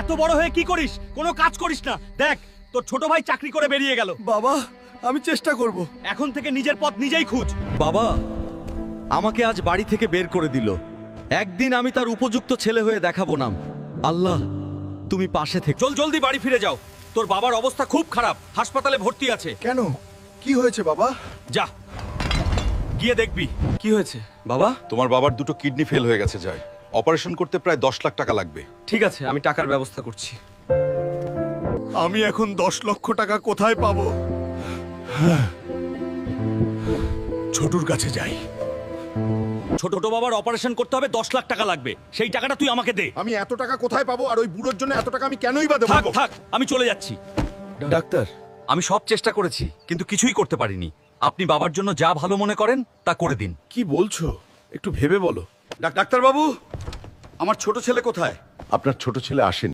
এত বড় হয়ে কি করিস? কোনো কাজ করিস না। দেখ তোর ছোট ভাই চাকরি করে বেরিয়ে গেল। বাবা, আমি চেষ্টা করব। এখন থেকে নিজের পথ নিজেই খুঁজ। বাবা আমাকে আজ বাড়ি থেকে বের করে দিল। একদিন আমি তার উপযুক্ত ছেলে হয়ে দেখাবো না। আল্লাহ তুমি পাশে থেকে। চল জলদি বাড়ি ফিরে যাও। তোর বাবার অবস্থা খুব খারাপ, হাসপাতালে ভর্তি আছে। কেন, কি হয়েছে বাবা? যা গিয়ে দেখবি। কি হয়েছে বাবা? তোমার বাবার দুটো কিডনি ফেল হয়ে গেছে যায়, অপারেশন করতে প্রায় 10 লাখ টাকা লাগবে। ঠিক আছে, আমি টাকার ব্যবস্থা করছি। আমি এখন 10 লক্ষ টাকা কোথায় পাবো? ছোটুর কাছে যাই। ছোট বাবার অপারেশন করতে হবে, 10 লাখ টাকা লাগবে। সেই টাকাটা তুই আমাকে দে। আমি এত টাকা কোথায় পাবো? আর ওই বুড়োর জন্য এত টাকা আমি কেনই বা দেবো? থাক থাক, আমি চলে যাচ্ছি। ডাক্তার, আমি সব চেষ্টা করেছি কিন্তু কিছুই করতে পারিনি। আপনি বাবার জন্য যা ভালো মনে করেন তা করে দিন। কি বলছো? একটু ভেবে বলো। ডাক্তার বাবু, আমার ছোট ছেলে কোথায়? আপনার ছোট ছেলে আসেনি।